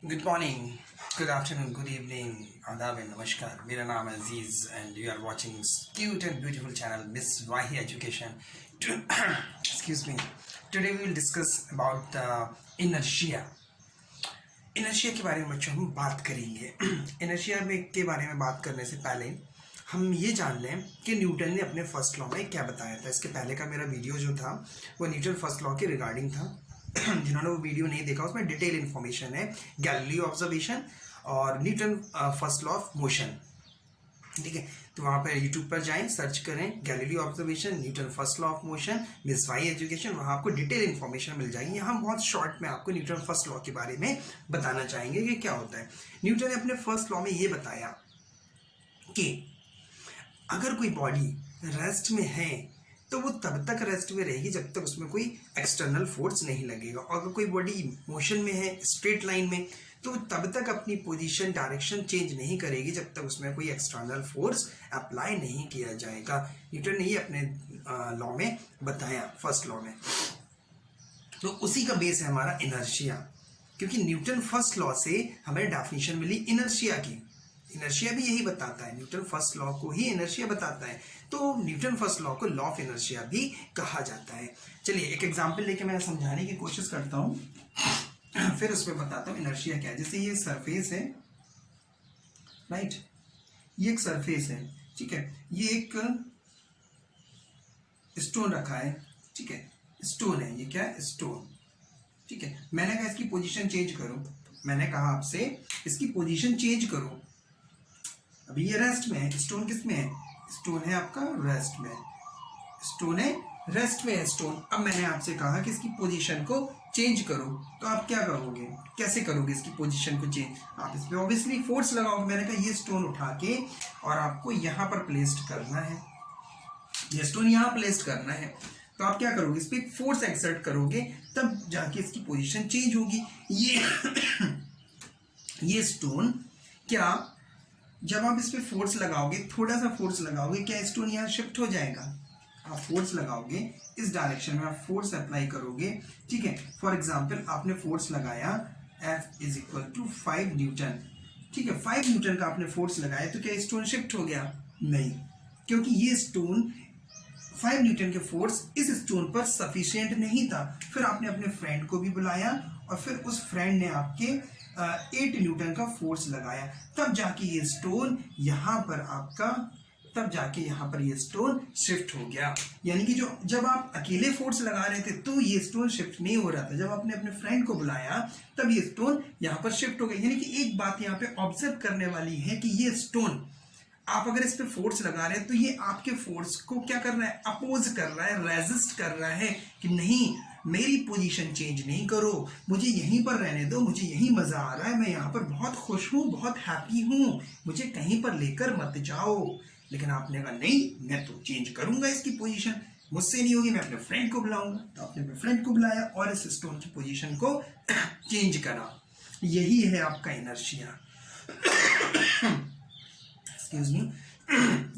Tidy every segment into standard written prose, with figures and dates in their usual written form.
Good morning, good afternoon, good evening, आदाब and नमस्कार। मेरा नाम है Aziz and you are watching cute and beautiful channel Miss Wahi education. Excuse me. Today we will discuss about inertia. Inertia के बारे में बच्चों हम बात करेंगे। इनर्शिया के बारे में बात करने से पहले हम ये जान लें कि न्यूटन ने अपने फर्स्ट लॉ में क्या बताया था। इसके पहले का मेरा वीडियो जो था वो न्यूटन फर्स्ट लॉ के रिगार्डिंग था। जिन्होंने वो वीडियो नहीं देखा उसमें डिटेल इन्फॉर्मेशन है, गैलीलियो ऑब्जर्वेशन और Newton first law of motion. ठीक है, तो वहाँ पर यूट्यूब पर जाएं, सर्च करें Galileo observation, Newton first law of motion, miss Y education. वहाँ आपको डिटेल इन्फॉर्मेशन मिल जाएगी। यहाँ हम बहुत शॉर्ट में आपको न्यूटन फर्स्ट लॉ के बारे में बताना चाहेंगे कि क्या होता है। न्यूटन ने अपने फर्स्ट लॉ में ये बताया कि अगर कोई बॉडी रेस्ट में है तो वो तब तक रेस्ट में रहेगी जब तक उसमें कोई एक्सटर्नल फोर्स नहीं लगेगा, और अगर कोई बॉडी मोशन में है स्ट्रेट लाइन में तो तब तक अपनी पोजीशन डायरेक्शन चेंज नहीं करेगी जब तक उसमें कोई एक्सटर्नल फोर्स अप्लाई नहीं किया जाएगा। न्यूटन ने ये अपने लॉ में बताया, फर्स्ट लॉ में। तो उसी का बेस है हमारा इनर्शिया, क्योंकि न्यूटन फर्स्ट लॉ से हमें डेफिनेशन मिली इनर्शिया की। इनर्शिया भी यही बताता है, न्यूटन फर्स्ट लॉ को ही इनर्शिया बताता है, तो न्यूटन फर्स्ट लॉ को लॉ ऑफ इनर्शिया भी कहा जाता है। चलिए एक एग्जांपल लेके मैं समझाने की कोशिश करता हूँ, फिर उसमें बताता हूँ इनर्शिया क्या है। जैसे ये सरफेस है, राइट, ये एक सरफेस है, ठीक है, ये एक स्टोन रखा है, ठीक है, स्टोन है, ये क्या है, स्टोन, ठीक है। मैंने कहा इसकी पोजीशन चेंज करो, मैंने कहा आपसे इसकी पोजीशन चेंज करो। अभी ये रेस्ट में है, स्टोन किस में है, स्टोन है आपका रेस्ट में, स्टोन है रेस्ट में है स्टोन। अब मैंने आपसे कहा कि इसकी पोजीशन को चेंज करो, तो आप क्या करोगे, कैसे करोगे इसकी पोजीशन को चेंज? आप इस पे ऑब्वियसली फोर्स लगाओगे। मैंने कहा ये स्टोन उठा के और आपको यहाँ पर प्लेस्ड करना है, ये स्टोन यहाँ प्लेस्ड करना है, तो आप क्या करोगे, इस पर एक फोर्स एक्सर्ट करोगे, तब जाके इसकी पोजीशन चेंज होगी। ये स्टोन क्या, जब आप इस पे फोर्स लगाओगे, थोड़ा सा फोर्स लगाओगे, क्या स्टोन यहाँ शिफ्ट हो जाएगा? आप फोर्स लगाओगे इस डायरेक्शन में, आप फोर्स अप्लाई करोगे, ठीक है। फॉर एग्जांपल आपने फोर्स लगाया F is equal to 5 newton, ठीक है, 5 न्यूटन का आपने फोर्स लगाया, तो क्या स्टोन शिफ्ट हो गया? नहीं, क्योंकि ये स्टोन 5 न्यूटन के फोर्स इस स्टोन पर सफिशिएंट नहीं था। फिर आपने अपने फ्रेंड को भी बुलाया और फिर उस फ्रेंड ने आपके 8 न्यूटन का फोर्स लगाया, तब जाके ये स्टोन यहाँ पर आपका, तब जाके यहाँ पर ये स्टोन शिफ्ट हो गया। यानी कि जो जब आप अकेले फोर्स लगा रहे थे तो ये स्टोन शिफ्ट नहीं हो रहा था, जब आपने अपने फ्रेंड को बुलाया तब ये स्टोन यहाँ पर शिफ्ट हो गया। यानी कि एक बात यहाँ पे ऑब्जर्व करने वाली है कि ये स्टोन आप अगर इस पे फोर्स लगा रहे हैं तो ये आपके फोर्स को क्या कर रहा है, अपोज कर रहा है, रेजिस्ट कर रहा है कि नहीं, मेरी पोजीशन चेंज नहीं करो, मुझे यहीं पर रहने दो, मुझे यहीं मजा आ रहा है, मैं यहाँ पर बहुत खुश हूँ, बहुत हैप्पी हूँ, मुझे कहीं पर लेकर मत जाओ। लेकिन आपने कहा नहीं, मैं तो चेंज करूंगा इसकी पोजीशन, मुझसे नहीं होगी, मैं अपने फ्रेंड को बुलाऊंगा। तो आपने अपने फ्रेंड को बुलाया और इस स्टोन की पोजीशन को चेंज करा। यही है आपका इनर्शिया। एक्सक्यूज मी,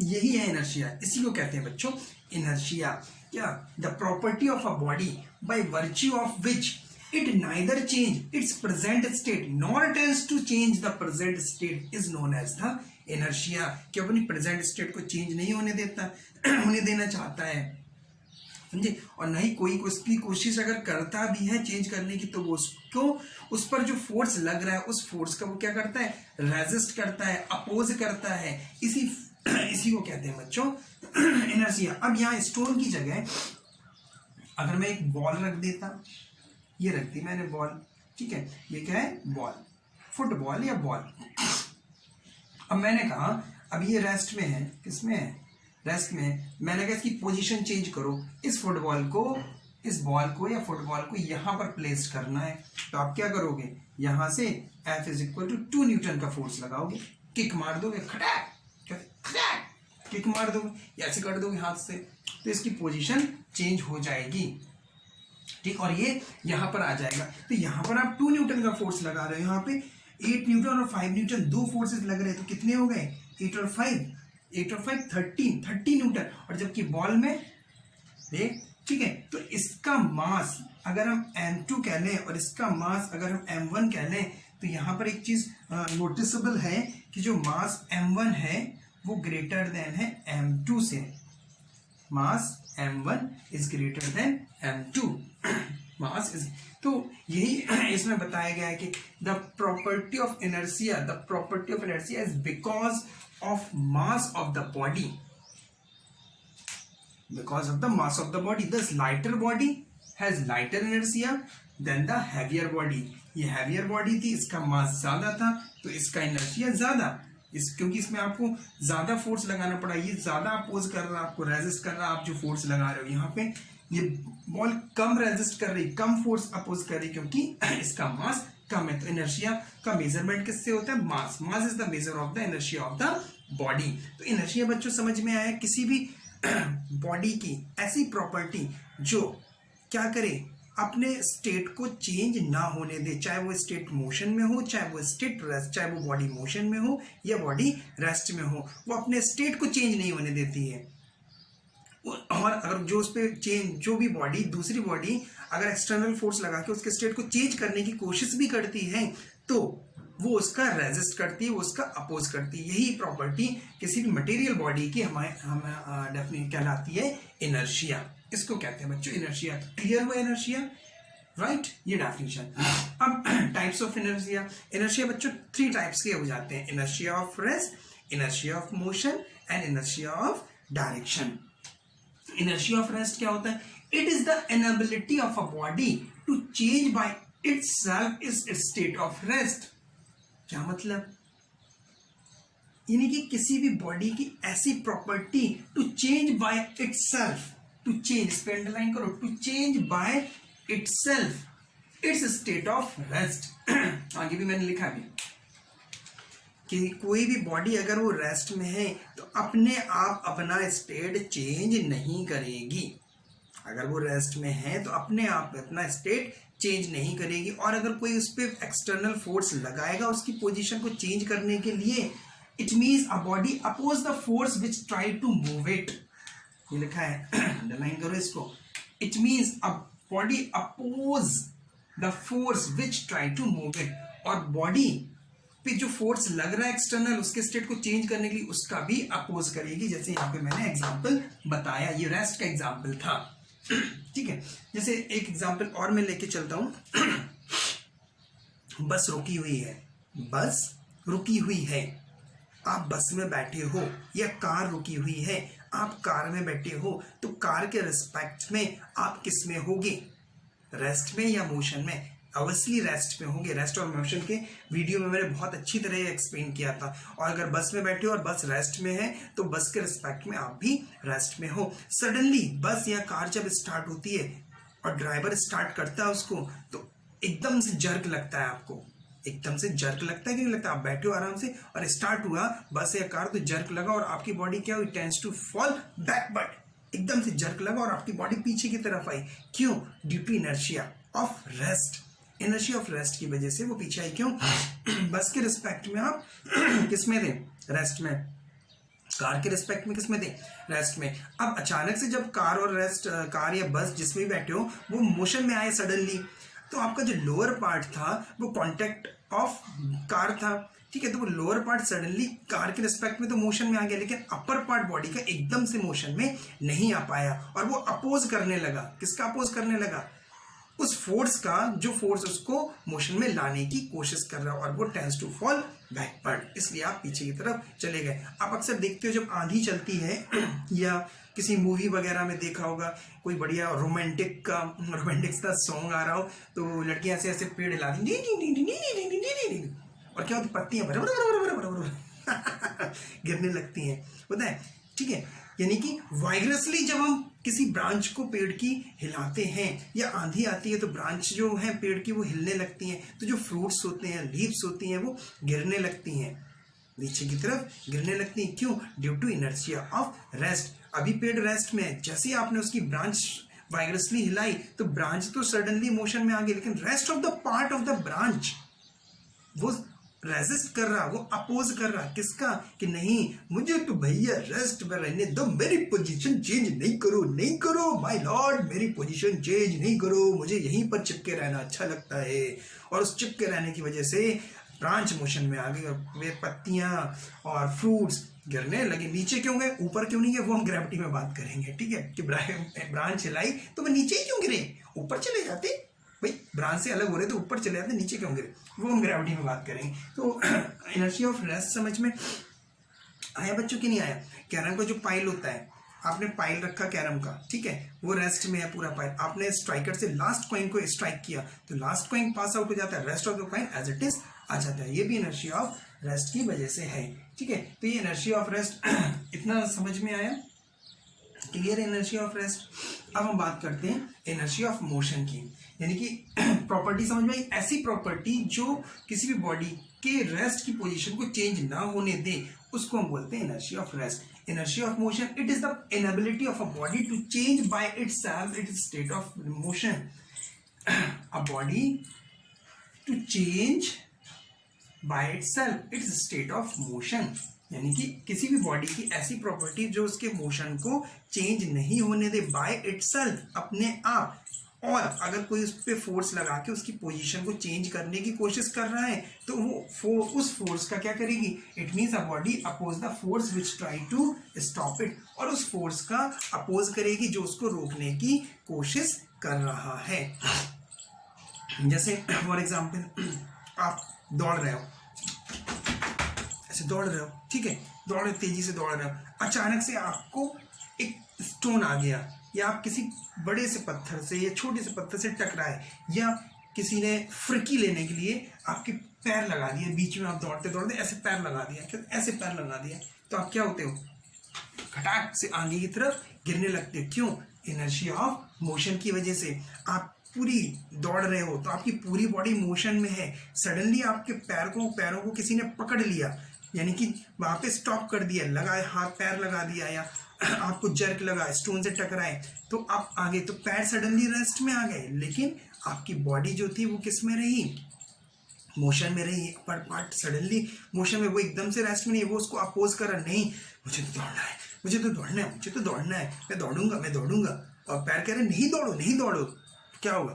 यही है इनर्शिया, इसी को कहते हैं बच्चों इनर्शिया। क्या, the property of a body by virtue of which it neither change its present state nor tends to change the present state is known as the inertia. कि अपनी प्रेजेंट स्टेट को change नहीं होने देता, होने देना चाहता है, समझे, और नहीं कोई उसकी कोशिश अगर करता भी है चेंज करने की, तो वो उसको, उस पर जो फोर्स लग रहा है उस फोर्स का वो क्या करता है, रेजिस्ट करता है, अपोज करता है। इसी को कहते हैं बच्चों इनर्शिया। अब यहाँ स्टोन की जगह अगर मैं एक बॉल रख देता, ये रख दी मैंने बॉल, ठीक है, ये क्या है, बॉल, फुटबॉल या बॉल। अब मैंने कहा अब ये रेस्ट में है, किसमें है, रेस्ट में। मैंने कहा इसकी पोजीशन चेंज करो, इस फुटबॉल को, इस बॉल को या फुटबॉल को यहाँ पर प्लेस करना है, तो आप क्या करोगे, यहाँ से F is equal to 2 newton का फोर्स लगाओगे, किक मार दोगे, खड़ाक किक मार दोगे, ऐसे कर दोगे हाथ से, तो इसकी पोजीशन चेंज हो जाएगी, ठीक, और ये यहाँ पर आ जाएगा। तो यहाँ पर आप 2 न्यूटन का फोर्स लगा रहे हो, यहाँ पे 8 न्यूटन और 5 न्यूटन, 2 फोर्सेस लग रहे हैं, तो कितने हो गए, 8 और 5 13 न्यूटन। और जबकि बॉल में देख, ठीक है, तो इसका मास अगर हम m2 कह लें और इसका मास अगर हम m1 कह लें, तो यहाँ पर एक चीज नोटिसेबल है कि जो मास m1 है वो ग्रेटर देन है m2 से, मास m1 is greater than m2 mass is, तो यही इसमें बताया गया है कि the property of inertia is because of mass of the body, because of the mass of the body. This lighter body has lighter inertia than the heavier body. ये heavier body थी, इसका मास ज्यादा था तो इसका इनर्शिया ज्यादा, क्योंकि इसमें आपको ज्यादा फोर्स लगाना पड़ा, ये ज्यादा अपोज कर रहा है, आपको रेजिस्ट कर रहा है, आप जो फोर्स लगा रहे हो यहाँ पे ये बॉल कम रेजिस्ट कर रही, कम फोर्स अपोज कर रही, क्योंकि इसका मास कम है। तो इनर्शिया का मेजरमेंट किससे होता है? Mass. Mass is the measure of the inertia of the body. तो इनर्शिया बच्चों समझ में आया, किसी भी बॉडी की ऐसी प्रॉपर्टी जो क्या करे, अपने स्टेट को चेंज ना होने दे, चाहे वो स्टेट मोशन में हो, चाहे वो स्टेट रेस्ट, चाहे वो बॉडी मोशन में हो या बॉडी रेस्ट में हो, वो अपने स्टेट को चेंज नहीं होने देती है। और अगर जो उस पर चेंज, जो भी बॉडी, दूसरी बॉडी अगर एक्सटर्नल फोर्स लगा के उसके स्टेट को चेंज करने की कोशिश भी करती है तो वो उसका रेजिस्ट करती है, वो उसका अपोज करती है। यही प्रॉपर्टी किसी भी मटेरियल बॉडी की हमें डेफिनेट कहलाती है इनर्शिया। इसको कहते हैं बच्चों इनर्शिया। क्लियर हुआ इनर्शिया, राइट? ये डेफिनेशन। अब टाइप्स ऑफ इनर्शिया। इनर्शिया बच्चों 3 टाइप्स के हो जाते हैं, inertia of rest, inertia of motion and inertia of direction. Inertia of rest क्या होता है? It is the inability of a body to change by itself is state of rest. क्या मतलब? यानी कि किसी भी बॉडी की ऐसी property to change by itself, to change, इस पे अंडरलाइन करो, to change by itself its state of rest. आगे भी मैंने लिखा भी कि कोई भी बॉडी अगर वो रेस्ट में है तो अपने आप अपना स्टेट चेंज नहीं करेगी। अगर वो रेस्ट में है तो अपने आप अपना स्टेट चेंज नहीं करेगी। और अगर कोई उस पर एक्सटर्नल फोर्स लगाएगा उसकी पोजीशन को चेंज करने के लिए, it means a body oppose the force which try to move it. ये लिखा है, अंडरलाइन करो इसको। It means a body oppose the force which try to move it. और बॉडी पे जो फोर्स लग रहा है एक्सटर्नल उसके स्टेट को चेंज करने के लिए, उसका भी अपोज करेगी। जैसे यहाँ पे मैंने एग्जाम्पल बताया, ये रेस्ट का एग्जाम्पल था, ठीक है। जैसे एक एग्जाम्पल और मैं लेके चलता हूं। बस रुकी हुई है, बस रुकी हुई है, आप बस में बैठे हो, या कार रुकी हुई है, आप कार में बैठे हो, तो कार के रिस्पेक्ट में आप किस में होगे? रेस्ट में या मोशन में? ऑब्वियसली रेस्ट में होंगे। रेस्ट और मोशन के वीडियो में मैंने बहुत अच्छी तरह एक्सप्लेन किया था। और अगर बस में बैठे हो और बस रेस्ट में है तो बस के रिस्पेक्ट में आप भी रेस्ट में हो। सडनली बस या कार जब स्टार्ट होती है और ड्राइवर स्टार्ट करता है उसको, तो एकदम से जर्क लगता है आपको, एकदम से जर्क लगता है कि नहीं लगता? आप बैठे हो आराम से और स्टार्ट हुआ बस या कार तो जर्क लगा और आपकी बॉडी क्या हुई? Tends to fall backward. एकदम से जर्क लगा और आपकी बॉडी पीछे की तरफ आई। क्यों? Due to inertia of rest. Inertia of rest की वजह से वो पीछे आई। क्यों? बस के रिस्पेक्ट में आप किस में थे? रेस्ट में। कार के रिस्पेक्ट में किस में थे? रेस्ट में। अब अचानक से जब कार और रेस्ट, कार या बस जिसमें भी बैठे हो वो मोशन में आए सडनली, तो आपका जो लोअर पार्ट था वो कॉन्टेक्ट ऑफ कार था, ठीक है। तो वो लोअर पार्ट सडनली कार के रिस्पेक्ट में तो मोशन में आ गया, लेकिन अपर पार्ट बॉडी का एकदम से मोशन में नहीं आ पाया और वो अपोज करने लगा। किसका अपोज करने लगा? उस फोर्स का जो फोर्स उसको मोशन में लाने की कोशिश कर रहा है, और वो टेंड्स टू फॉल बैकवर्ड, इसलिए आप पीछे की तरफ चले गए। आप अक्सर देखते हो जब आंधी चलती है या किसी मूवी वगैरह में देखा होगा, कोई बढ़िया रोमांटिक सा सॉन्ग आ रहा हो तो लड़कियां ऐसे ऐसे पेड़ हिला दी और क्या होती, पत्तियां गिरने लगती हैं, पता है, ठीक है। यानी कि वाइग्रसली जब हम किसी ब्रांच को पेड़ की हिलाते हैं या आंधी आती है तो ब्रांच जो है पेड़ की वो हिलने लगती हैं, तो जो फ्रूट्स होते हैं, लीव्स होती हैं, वो गिरने लगती हैं, नीचे की तरफ गिरने लगती हैं। क्यों? Due to inertia of rest. अभी पेड़ रेस्ट में है, जैसे ही आपने उसकी ब्रांच वाइग्रसली हिलाई तो ब्रांच तो सडनली मोशन में आ गई, लेकिन rest of the part of the branch वो रेजिस्ट कर रहा, वो अपोज कर रहा किसका, कि नहीं मुझे तो भैया रेस्ट पर रहने दो, मेरी पोजीशन चेंज नहीं करो, नहीं करो माय लॉर्ड, मेरी पोजीशन चेंज नहीं करो, मुझे यहीं पर चिपके रहना अच्छा लगता है। और उस चिपके रहने की वजह से ब्रांच मोशन में आ गई और वे पत्तियां और फ्रूट्स गिरने लगे। नीचे क्यों गए, ऊपर क्यों नहीं गए, वो हम ग्रेविटी में बात करेंगे, ठीक है, कि ब्रांच हिलाई तो वो नीचे ही क्यों गिरे, ऊपर चले जाते भाई, ब्रांच से अलग हो रहे तो ऊपर चले जाते, नीचे क्यों गिरे, वो हम ग्रेविटी में बात करेंगे। तो इनर्शिया ऑफ रेस्ट समझ में आया बच्चों की नहीं आया। कैरम का जो पाइल होता है, आपने पाइल रखा कैरम का, ठीक है, वो रेस्ट में है पूरा पाइल, आपने स्ट्राइकर से लास्ट कॉइन को स्ट्राइक किया तो लास्ट कॉइन पास आउट हो जाता है, rest of the coin as it is आ जाता है। ये भी इनर्शिया ऑफ रेस्ट की वजह से है, ठीक है। तो ये इनर्शिया ऑफ रेस्ट इतना समझ में आया, क्लियर इनर्शिया ऑफ रेस्ट। अब हम बात करते हैं इनर्शिया ऑफ मोशन की, यानी कि प्रॉपर्टी समझ में आई, ऐसी प्रॉपर्टी जो किसी भी बॉडी के रेस्ट की पोजीशन को चेंज ना होने दे, उसको हम बोलते हैं inertia of rest. Inertia of motion, it is the inability of a body to change by itself its state of motion, a body to change by itself its state of motion, यानी कि किसी भी body की ऐसी property जो उसके motion को change नहीं होने दे बाय इटसेल्फ, अपने आप, और अगर कोई उस पर फोर्स लगा के उसकी पोजीशन को चेंज करने की कोशिश कर रहा है तो वो उस फोर्स का क्या करेगी, it means a body oppose the force which try to stop it, और उस फोर्स का अपोज करेगी जो उसको रोकने की कोशिश कर रहा है। जैसे फॉर एग्जाम्पल आप दौड़ रहे हो, ऐसे दौड़ रहे हो, ठीक है, दौड़ तेजी से दौड़ रहे हो, अचानक से आपको एक स्टोन आ गया, या आप किसी बड़े से पत्थर से या छोटे से पत्थर से टकराए, या किसी ने फ्रिकी लेने के लिए आपके पैर लगा दिए, बीच में आप दौड़ते दौड़ते ऐसे पैर लगा दिया, ऐसे पैर लगा दिया, तो आप क्या होते हो, खटाक से आगे की तरफ गिरने लगते हो। क्यों, इनर्शिया ऑफ मोशन की वजह से। आप पूरी दौड़ रहे हो तो आपकी पूरी बॉडी मोशन में है, सडनली आपके पैरों को किसी ने पकड़ लिया, यानी कि वहां पे स्टॉप कर दिया, लगाए हाथ पैर लगा दिया, या आपको जर्क लगा, स्टोन से टकराए तो आप आगे, तो पैर सडनली रेस्ट में आ गए, लेकिन आपकी बॉडी जो थी वो किस में रही, मोशन में रही, पर पार्ट सडनली मोशन में, वो एकदम से रेस्ट में नहीं, वो उसको अपोज करा, नहीं मुझे तो दौड़ना है, मुझे तो दौड़ना है, मुझे तो दौड़ना है, मैं दौड़ूंगा, और पैर कह रहे नहीं दौड़ो, क्या होगा,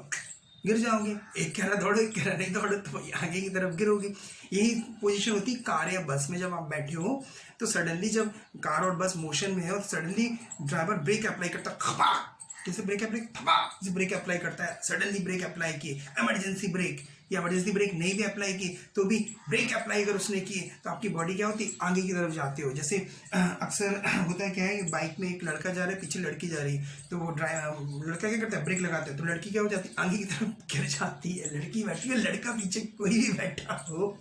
गिर जाओगे, एक कह रहा दौड़ो, एक कह रहा नहीं दौड़ो, तो आगे की तरफ गिरोगे। यही पोजीशन होती है कार या बस में, जब आप बैठे हो तो सडनली जब कार और बस मोशन में है और सडनली ड्राइवर ब्रेक अप्लाई करता है, कैसे ब्रेक अप्लाई करता है, सडनली ब्रेक अप्लाई किए, इमरजेंसी ब्रेक, या इमरजेंसी ब्रेक नहीं भी अप्लाई की तो भी ब्रेक अप्लाई अगर उसने किए तो आपकी बॉडी क्या होती है, आगे की तरफ जाते हो। जैसे अक्सर होता है क्या है कि बाइक में एक लड़का जा रहा है, पीछे लड़की जा रही है, तो वो लड़का क्या करता है, ब्रेक लगाता है, तो लड़की क्या हो जाती है, आगे की तरफ गिर जाती है, लड़की बैठी है, लड़का पीछे, कोई भी बैठा हो,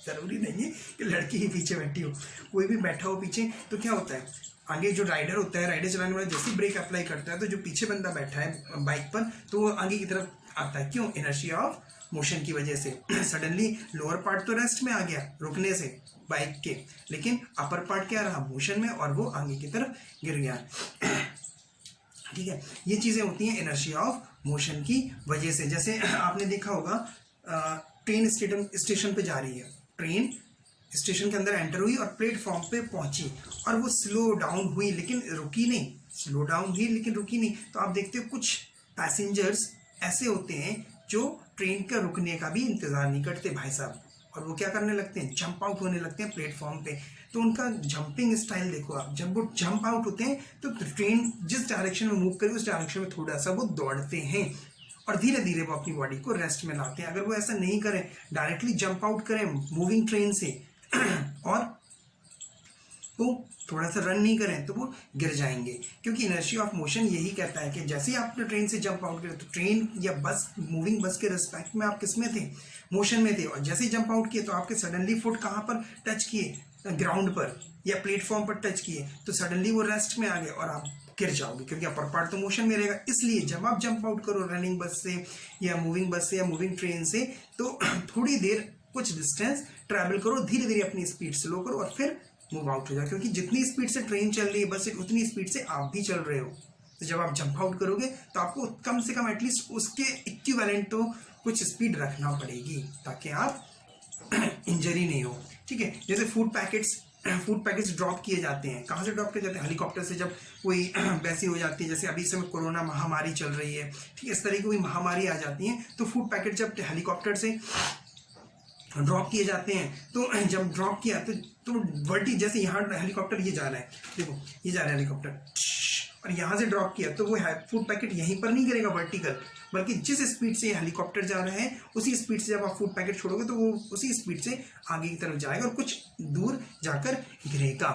जरूरी नहीं है कि लड़की ही पीछे बैठी हो, कोई भी बैठा हो पीछे, तो क्या होता है, आगे जो राइडर होता है, राइडर चलाने वाला जैसे ब्रेक अप्लाई करता है तो जो पीछे बंदा बैठा है बाइक पर, तो वो आगे की तरफ आता है। क्यों, इनर्शिया ऑफ मोशन की वजह से। सडनली लोअर पार्ट तो रेस्ट में आ गया रुकने से बाइक के, लेकिन अपर पार्ट क्या रहा, मोशन में, और वो आगे की तरफ गिर गया। ठीक है, ये चीजें होती हैं इनर्शिया ऑफ मोशन की वजह से। जैसे आपने देखा होगा ट्रेन स्टेशन पे जा रही है, ट्रेन स्टेशन के अंदर एंटर हुई और प्लेटफॉर्म पे पहुंची, और वो स्लो डाउन हुई लेकिन रुकी नहीं, स्लो डाउन हुई लेकिन रुकी नहीं। तो आप देखते हो कुछ पैसेंजर्स ऐसे होते हैं जो ट्रेन का रुकने का भी इंतजार नहीं करते भाई साहब, और वो क्या करने लगते हैं, जंप आउट होने लगते हैं प्लेटफॉर्म पे। तो उनका जंपिंग स्टाइल देखो आप, जब वो जंप आउट होते हैं तो ट्रेन जिस डायरेक्शन में मूव करे उस डायरेक्शन में थोड़ा सा वो दौड़ते हैं और धीरे धीरे वो अपनी बॉडी को रेस्ट में लाते हैं। अगर वो ऐसा नहीं करें, डायरेक्टली जंप आउट करें मूविंग ट्रेन से और वो थोड़ा सा रन नहीं करें तो वो गिर जाएंगे, क्योंकि इनर्शिया ऑफ मोशन यही कहता है कि जैसे ही आपने ट्रेन से जंप आउट करें तो ट्रेन या बस, मूविंग बस के रिस्पेक्ट में आप किस में थे, मोशन में थे, और जैसे ही जंप आउट किए तो आपके सडनली फुट कहाँ पर टच किए, ग्राउंड पर या प्लेटफॉर्म पर टच किए, तो सडनली वो रेस्ट में आ गए और आप गिर जाओगे, क्योंकि अपर पार्ट तो मोशन में रहेगा। इसलिए जब आप जंप आउट करो रनिंग बस से या मूविंग ट्रेन से, तो थोड़ी देर कुछ डिस्टेंस ट्रैवल करो, धीरे धीरे अपनी स्पीड स्लो करो और फिर मूव आउट हो जाओ, क्योंकि जितनी स्पीड से ट्रेन चल रही है बस उतनी स्पीड से आप भी चल रहे हो। तो जब आप जंप आउट करोगे तो आपको कम से कम एटलीस्ट उसके इक्विवेलेंट तो कुछ स्पीड रखना पड़ेगी, ताकि आप इंजरी नहीं हो, ठीक है। जैसे फूड पैकेट्स ड्रॉप किए जाते हैं, कहाँ से ड्रॉप किए जाते हैं? हेलीकॉप्टर से। जब कोई वैसी हो जाती है, जैसे अभी इस समय कोरोना महामारी चल रही है, ठीक है, इस तरह की कोई महामारी आ जाती है, तो फूड पैकेट जब हेलीकॉप्टर से ड्रॉप किए जाते हैं, तो जब ड्रॉप किया तो वर्टी, जैसे यहाँ हेलीकॉप्टर ये जा रहा है, देखो ये जा रहा है हेलीकॉप्टर, और यहाँ से ड्रॉप किया तो वो फूड पैकेट यहीं पर नहीं गिरेगा वर्टिकल, बल्कि जिस स्पीड से हेलीकॉप्टर जा रहा है उसी स्पीड से जब आप फूड पैकेट छोड़ोगे तो वो उसी स्पीड से आगे की तरफ जाएगा और कुछ दूर जाकर गिरेगा,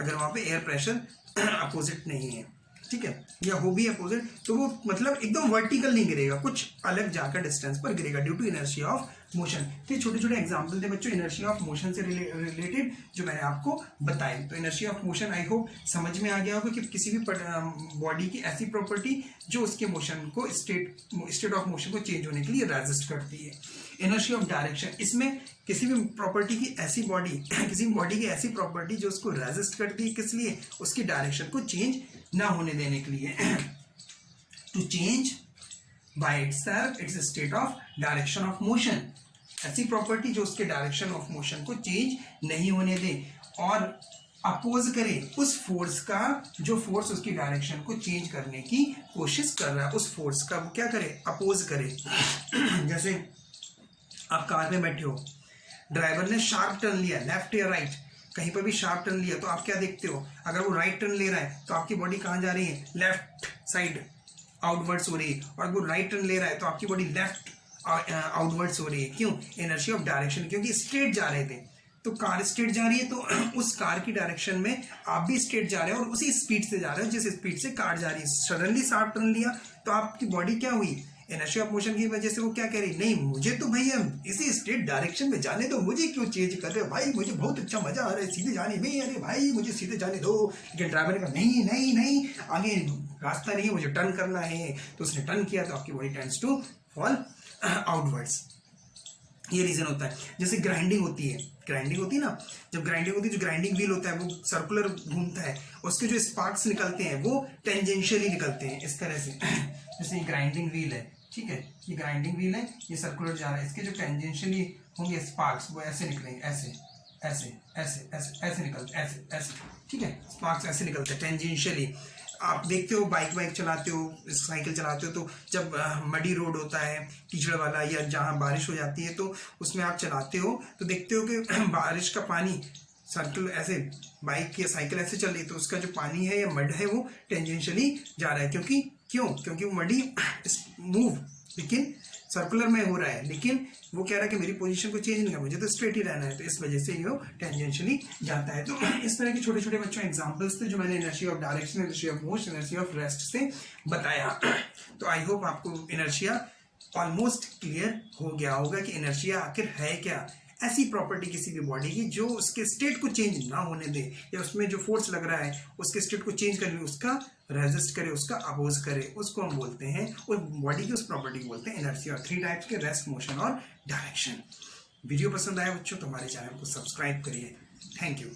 अगर वहाँ पे एयर प्रेशर अपोजिट नहीं है, ठीक है, या हो भी अपोजिट तो वो मतलब एकदम वर्टिकल नहीं गिरेगा, कुछ अलग जाकर डिस्टेंस पर गिरेगा due to inertia of motion. तो छोटे छोटे एग्जाम्पल थे बच्चों इनर्शिया ऑफ मोशन से रिलेटेड जो मैंने आपको बताई। तो inertia of motion I hope समझ में आ गया होगा कि किसी भी बॉडी की ऐसी प्रॉपर्टी जो उसके मोशन को स्टेट ऑफ मोशन को चेंज होने के लिए रेजिस्ट करती है। इनर्शिया ऑफ डायरेक्शन, इसमें किसी भी प्रॉपर्टी की ऐसी किसी भी बॉडी की ऐसी प्रॉपर्टी जो उसको रेजिस्ट करती है, किस लिए? उसकी डायरेक्शन को चेंज ना होने देने के लिए। To change by itself its state of direction of motion, ऐसी प्रॉपर्टी जो उसके डायरेक्शन ऑफ मोशन को चेंज नहीं होने दे और अपोज करे उस फोर्स का जो फोर्स उसकी डायरेक्शन को चेंज करने की कोशिश कर रहा है, उस फोर्स का क्या करे? अपोज करे। जैसे आप कार में बैठे हो, ड्राइवर ने शार्प टर्न लिया, लेफ्ट या राइट, कहीं पर भी शार्प टर्न लिया, तो आप क्या देखते हो? अगर वो राइट टर्न ले रहा है तो आपकी बॉडी कहाँ जा रही है? लेफ्ट साइड आउटवर्ड्स हो रही है, और वो राइट टर्न ले रहा है तो आपकी बॉडी लेफ्ट आउटवर्ड्स हो रही है। क्यों? इनर्शिया ऑफ डायरेक्शन, क्योंकि स्ट्रेट जा रहे थे, तो कार स्ट्रेट जा रही है तो उस कार की डायरेक्शन में आप भी स्ट्रेट जा रहे हो और उसी स्पीड से जा रहे हो जिस स्पीड से कार जा रही है। सडनली शार्प टर्न लिया तो आपकी बॉडी क्या हुई? इनर्शिया ऑफ मोशन की वजह से वो क्या कह रही? नहीं, मुझे तो भैया इसी स्ट्रेट डायरेक्शन में जाने दो, मुझे क्यों चेंज कर रहे हो भाई, मुझे बहुत अच्छा मजा आ रहा है सीधे जाने में, अरे भाई मुझे सीधे जाने दो। लेकिन ड्राइवर ने कहा नहीं नहीं नहीं, आगे रास्ता नहीं है, मुझे टर्न करना है, तो उसने टर्न किया तो आपकी body turns to fall outwards. ये रीजन होता है। जैसे ग्राइंडिंग होती है ना, जब ग्राइंडिंग होती है, जो ग्राइंडिंग व्हील होता है वो सर्कुलर घूमता है, उसके जो स्पार्क्स निकलते हैं वो टेंजेंशियली निकलते हैं इस तरह से। जैसे ये ग्राइंडिंग व्हील है, ठीक है, ये ग्राइंडिंग व्हील है, ये सर्कुलर जा रहा है, इसके जो टेंजेंशियली होंगे स्पार्क्स वो ऐसे निकलेंगे, ऐसे ऐसे ऐसे ऐसे ऐसे निकलते, ऐसे ऐसे, ठीक है, स्पार्क्स ऐसे निकलते हैं टेंजेंशियली। आप देखते हो बाइक चलाते हो, साइकिल चलाते हो, तो जब मडी रोड होता है कीचड़ वाला या जहाँ बारिश हो जाती है तो उसमें आप चलाते हो तो देखते हो कि बारिश का पानी सर्कल ऐसे, बाइक या साइकिल ऐसे चल रही है तो उसका जो पानी है या मड है वो टेंजेंशियली जा रहा है, क्योंकि वो मडी मूव लेकिन सर्कुलर में हो रहा है, लेकिन वो कह रहा है कि मेरी पोजीशन को चेंज नहीं करना, मुझे तो स्ट्रेट ही रहना है, तो इस वजह से ये टेंजेंशियली जाता है। तो इस तरह के छोटे छोटे बच्चों एग्जांपल्स थे जो मैंने inertia of direction, inertia of motion, inertia of rest से बताया। तो आई होप आपको इनर्शिया ऑलमोस्ट क्लियर हो गया होगा कि इनर्शिया आखिर है क्या। ऐसी प्रॉपर्टी किसी भी बॉडी की जो उसके स्टेट को चेंज ना होने दे, या उसमें जो फोर्स लग रहा है उसके स्टेट को चेंज करने, उसका रेजिस्ट करे, उसका अपोज करे, उसको हम बोलते हैं, उस बॉडी की उस प्रॉपर्टी को बोलते हैं इनर्शिया। और 3 टाइप्स के, रेस्ट, मोशन और डायरेक्शन। वीडियो पसंद आया बच्चों तो हमारे चैनल को सब्सक्राइब करिए। Thank you.